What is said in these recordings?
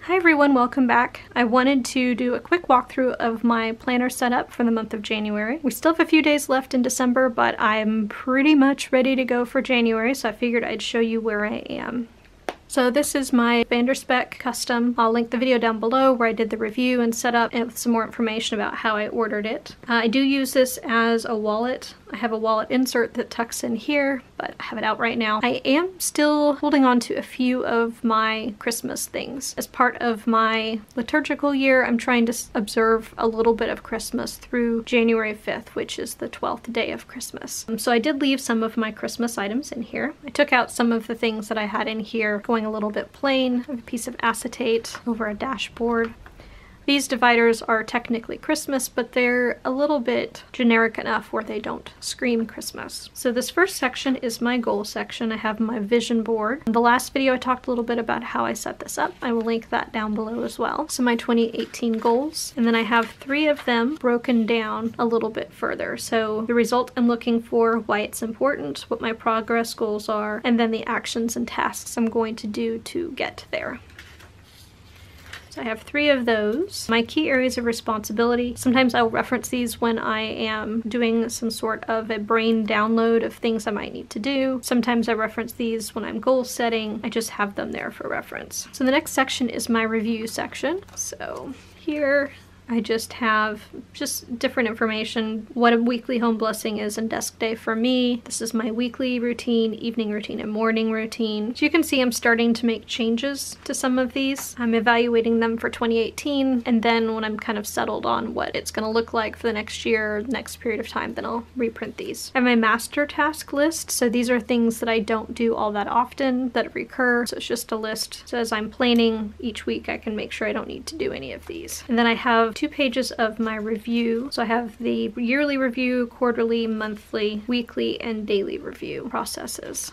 Hi everyone, welcome back. I wanted to do a quick walkthrough of my planner setup for the month of January. We still have a few days left in December, but I'm pretty much ready to go for January, so I figured I'd show you where I am. So this is my Vanderspec custom. I'll link the video down below where I did the review and setup and with some more information about how I ordered it. I do use this as a wallet. I have a wallet insert that tucks in here, but I have it out right now. I am still holding on to a few of my Christmas things. As part of my liturgical year, I'm trying to observe a little bit of Christmas through January 5th, which is the 12th day of Christmas. So I did leave some of my Christmas items in here. I took out some of the things that I had in here, going a little bit plain. I have a piece of acetate over a dashboard. These dividers are technically Christmas, but they're a little bit generic enough where they don't scream Christmas. So this first section is my goal section. I have my vision board. In the last video I talked a little bit about how I set this up. I will link that down below as well. So my 2018 goals, and then I have 3 of them broken down a little bit further. So the result I'm looking for, why it's important, what my progress goals are, and then the actions and tasks I'm going to do to get there. So I have 3 of those. My key areas of responsibility. Sometimes I'll reference these when I am doing some sort of a brain download of things I might need to do. Sometimes I reference these when I'm goal setting. I just have them there for reference. So the next section is my review section. So here I just have different information, what a weekly home blessing is and desk day for me. This is my weekly routine, evening routine, and morning routine. So you can see I'm starting to make changes to some of these. I'm evaluating them for 2018, and then when I'm kind of settled on what it's going to look like for the next year, next period of time, then I'll reprint these. I have my master task list. So these are things that I don't do all that often that recur. So it's just a list. So as I'm planning each week, I can make sure I don't need to do any of these. And then I have 2 pages of my review. So I have the yearly review, quarterly, monthly, weekly, and daily review processes.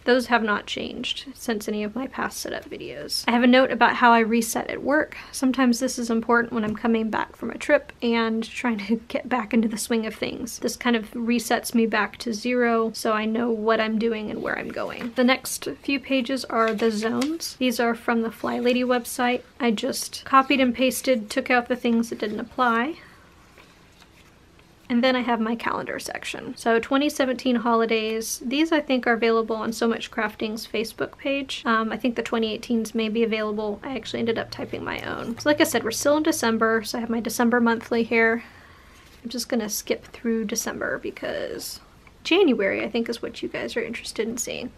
Those have not changed since any of my past setup videos. I have a note about how I reset at work. Sometimes this is important when I'm coming back from a trip and trying to get back into the swing of things. This kind of resets me back to 0, so I know what I'm doing and where I'm going. The next few pages are the zones. These are from the Fly Lady website. I just copied and pasted, took out the things that didn't apply. And then I have my calendar section. So 2017 holidays, these I think are available on So Much Crafting's Facebook page. I think the 2018s may be available. I actually ended up typing my own. So like I said, we're still in December, so I have my December monthly here. I'm just gonna skip through December because January I think is what you guys are interested in seeing.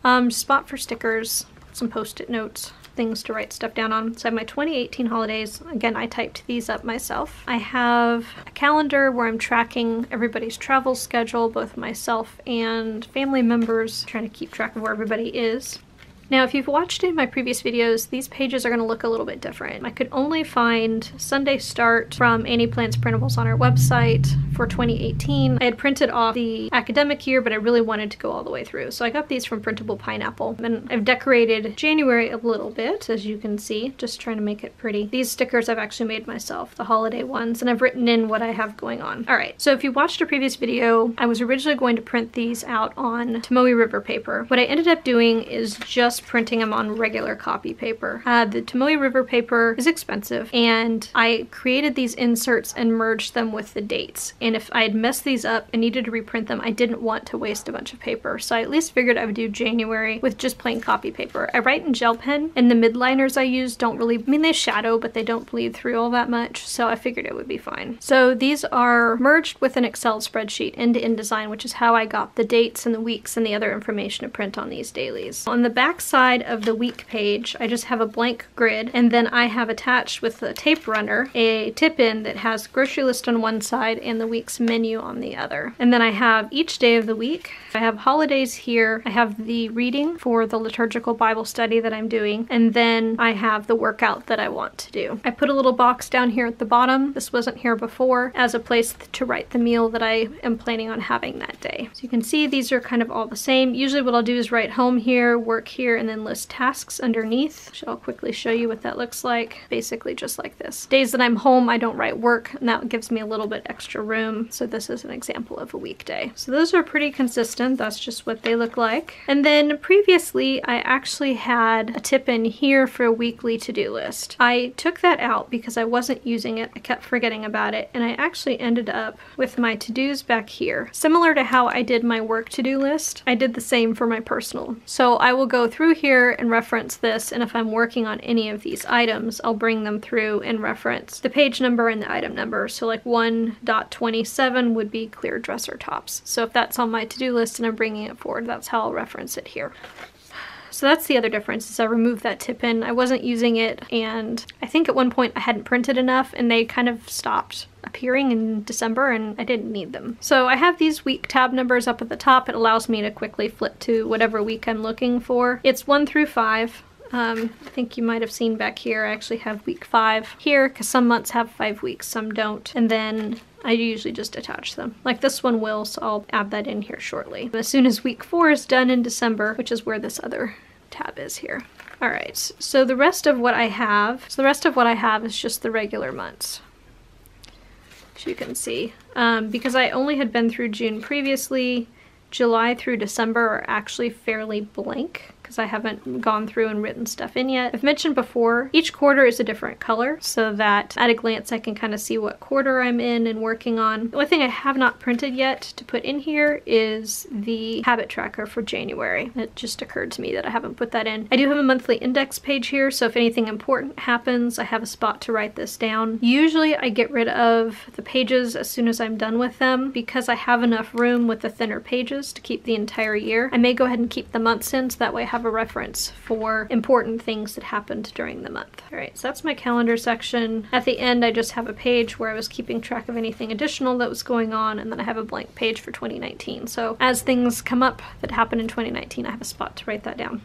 Spot for stickers, some post-it notes, things to write stuff down on. So I have my 2018 holidays. Again, I typed these up myself. I have a calendar where I'm tracking everybody's travel schedule, both myself and family members, trying to keep track of where everybody is. Now, if you've watched any of my previous videos, these pages are going to look a little bit different. I could only find Sunday Start from Annie Plans Printables on our website for 2018. I had printed off the academic year, but I really wanted to go all the way through. So I got these from Printable Pineapple. And I've decorated January a little bit, as you can see, just trying to make it pretty. These stickers I've actually made myself, the holiday ones, and I've written in what I have going on. All right, so if you watched a previous video, I was originally going to print these out on Tomoe River paper. What I ended up doing is just printing them on regular copy paper. The Tomoe River paper is expensive, and I created these inserts and merged them with the dates. And if I had messed these up and needed to reprint them, I didn't want to waste a bunch of paper. So I at least figured I would do January with just plain copy paper. I write in gel pen, and the midliners I use don't really, I mean, they shadow, but they don't bleed through all that much. So I figured it would be fine. So these are merged with an Excel spreadsheet into InDesign, which is how I got the dates and the weeks and the other information to print on these dailies. On the back side of the week page, I just have a blank grid, and then I have attached with the tape runner a tip-in that has grocery list on one side and the week's menu on the other. And then I have each day of the week. I have holidays here. I have the reading for the liturgical Bible study that I'm doing, and then I have the workout that I want to do. I put a little box down here at the bottom. This wasn't here before, as a place to write the meal that I am planning on having that day. So you can see these are kind of all the same. Usually what I'll do is write home here, work here, and then list tasks underneath. I'll quickly show you what that looks like. Basically just like this. Days that I'm home, I don't write work, and that gives me a little bit extra room. So this is an example of a weekday. So those are pretty consistent. That's just what they look like. And then previously, I actually had a tip in here for a weekly to-do list. I took that out because I wasn't using it. I kept forgetting about it, and I actually ended up with my to-dos back here. Similar to how I did my work to-do list, I did the same for my personal. So I will go through here and reference this, and if I'm working on any of these items, I'll bring them through and reference the page number and the item number. So like 1.27 would be clear dresser tops. So if that's on my to-do list and I'm bringing it forward, that's how I'll reference it here. So that's the other difference, is I removed that tip in. I wasn't using it, and I think at one point I hadn't printed enough and they kind of stopped appearing in December and I didn't need them. So I have these week tab numbers up at the top. It allows me to quickly flip to whatever week I'm looking for. It's 1 through 5. I think you might have seen back here, I actually have week 5 here because some months have 5 weeks, some don't. And then I usually just attach them. Like this one will, so I'll add that in here shortly. As soon as week 4 is done in December, which is where this other tab is here. All right, so the rest of what I have, is just the regular months. As you can see, because I only had been through June previously, July through December are actually fairly blank because I haven't gone through and written stuff in yet. I've mentioned before, each quarter is a different color so that at a glance I can kind of see what quarter I'm in and working on. The only thing I have not printed yet to put in here is the habit tracker for January. It just occurred to me that I haven't put that in. I do have a monthly index page here, so if anything important happens, I have a spot to write this down. Usually I get rid of the pages as soon as I'm done with them because I have enough room with the thinner pages to keep the entire year. I may go ahead and keep the months in so that way I have a reference for important things that happened during the month. All right, so that's my calendar section. At the end, I just have a page where I was keeping track of anything additional that was going on, and then I have a blank page for 2019. So as things come up that happened in 2019, I have a spot to write that down.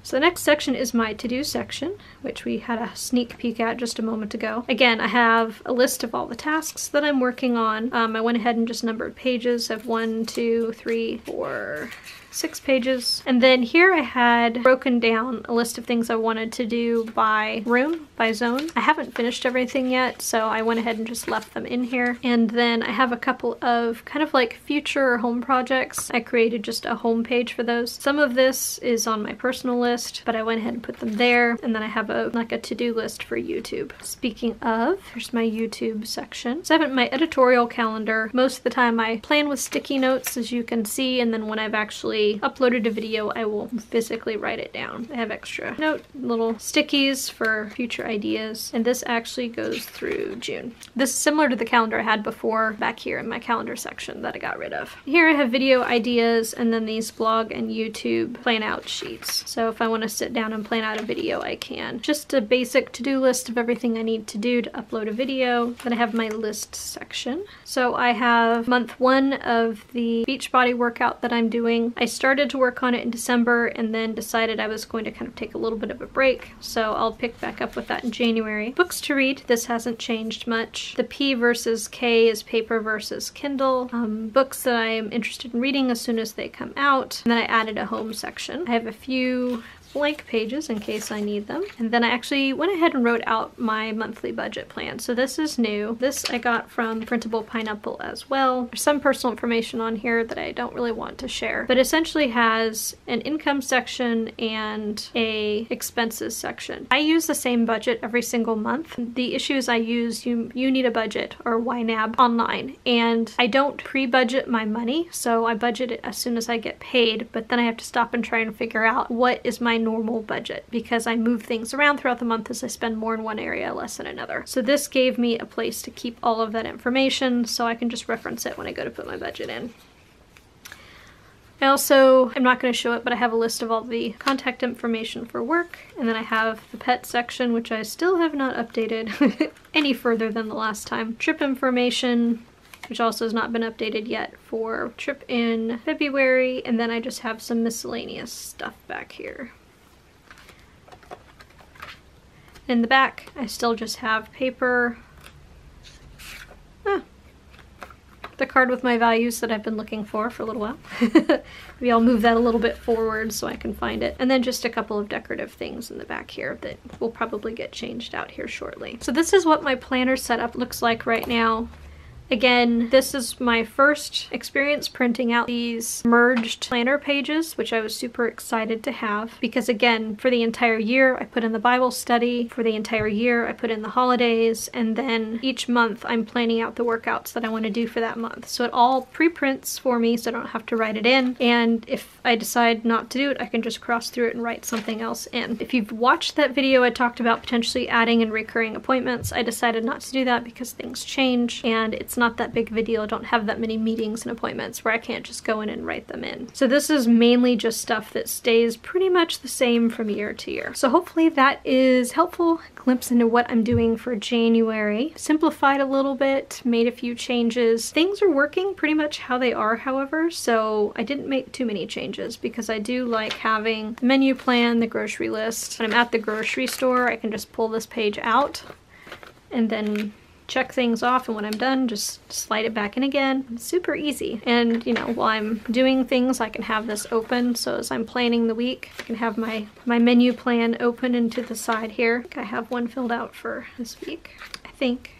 So the next section is my to-do section, which we had a sneak peek at just a moment ago. Again, I have a list of all the tasks that I'm working on. I went ahead and just numbered pages of 1, 2, 3, 4, 6 pages. And then here I had broken down a list of things I wanted to do by room, by zone. I haven't finished everything yet, so I went ahead and just left them in here. And then I have a couple of kind of like future home projects. I created just a home page for those. Some of this is on my personal list, but I went ahead and put them there. And then I have a to-do list for YouTube. Speaking of, here's my YouTube section. So I have my editorial calendar. Most of the time I plan with sticky notes, as you can see, and then when I've actually uploaded a video, I will physically write it down. I have extra little stickies for future ideas, and this actually goes through June. This is similar to the calendar I had before back here in my calendar section that I got rid of. Here I have video ideas and then these blog and YouTube plan out sheets. So if I want to sit down and plan out a video, I can. Just a basic to-do list of everything I need to do to upload a video. Then I have my list section. So I have month 1 of the Beachbody workout that I'm doing. I started to work on it in December and then decided I was going to kind of take a little bit of a break, so I'll pick back up with that in January. Books to read, this hasn't changed much. The P versus K is paper versus Kindle. Books that I am interested in reading as soon as they come out. And then I added a home section. I have a few blank pages in case I need them. And then I actually went ahead and wrote out my monthly budget plan. So this is new. This I got from Printable Pineapple as well. There's some personal information on here that I don't really want to share, but essentially has an income section and a expenses section. I use the same budget every single month. The issue is I use You Need a Budget, or YNAB, online, and I don't pre-budget my money, so I budget it as soon as I get paid, but then I have to stop and try and figure out what is my normal budget because I move things around throughout the month as I spend more in one area, less in another. So this gave me a place to keep all of that information so I can just reference it when I go to put my budget in. I'm not going to show it, but I have a list of all the contact information for work, and then I have the pet section, which I still have not updated any further than the last time. Trip information, which also has not been updated yet for trip in February, and then I just have some miscellaneous stuff back here. In the back, I still just have paper. The card with my values that I've been looking for a little while. Maybe I'll move that a little bit forward so I can find it. And then just a couple of decorative things in the back here that will probably get changed out here shortly. So this is what my planner setup looks like right now. Again, this is my first experience printing out these merged planner pages, which I was super excited to have because, again, for the entire year I put in the Bible study, for the entire year I put in the holidays, and then each month I'm planning out the workouts that I want to do for that month. So it all pre-prints for me so I don't have to write it in, and if I decide not to do it, I can just cross through it and write something else in. If you've watched that video, I talked about potentially adding and recurring appointments. I decided not to do that because things change and it's not that big of a deal. I don't have that many meetings and appointments where I can't just go in and write them in. So this is mainly just stuff that stays pretty much the same from year to year. So hopefully that is helpful. Glimpse into what I'm doing for January. Simplified a little bit, made a few changes. Things are working pretty much how they are, however, so I didn't make too many changes because I do like having the menu plan, the grocery list. When I'm at the grocery store, I can just pull this page out and then check things off, and when I'm done, just slide it back in again. It's super easy. And, you know, while I'm doing things, I can have this open, so as I'm planning the week, I can have my menu plan open into the side here. I think I have one filled out for this week. I think.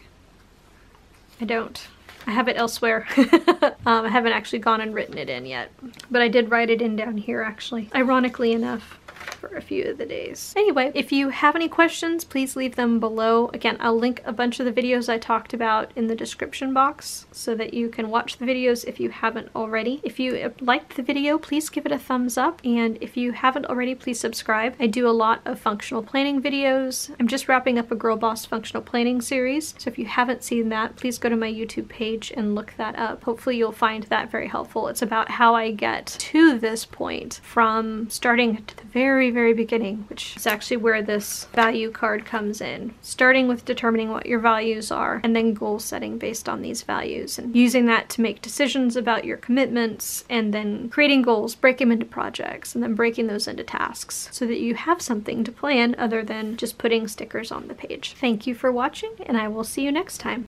I don't. I have it elsewhere. I haven't actually gone and written it in yet, but I did write it in down here, actually, ironically enough, for a few of the days. Anyway, if you have any questions, please leave them below. Again, I'll link a bunch of the videos I talked about in the description box so that you can watch the videos if you haven't already. If you liked the video, please give it a thumbs up, and if you haven't already, please subscribe. I do a lot of functional planning videos. I'm just wrapping up a Girl Boss functional planning series, so if you haven't seen that, please go to my YouTube page and look that up. Hopefully you'll find that very helpful. It's about how I get to this point from starting at the very beginning, which is actually where this value card comes in. Starting with determining what your values are, and then goal setting based on these values, and using that to make decisions about your commitments, and then creating goals, break them into projects, and then breaking those into tasks so that you have something to plan other than just putting stickers on the page. Thank you for watching, and I will see you next time.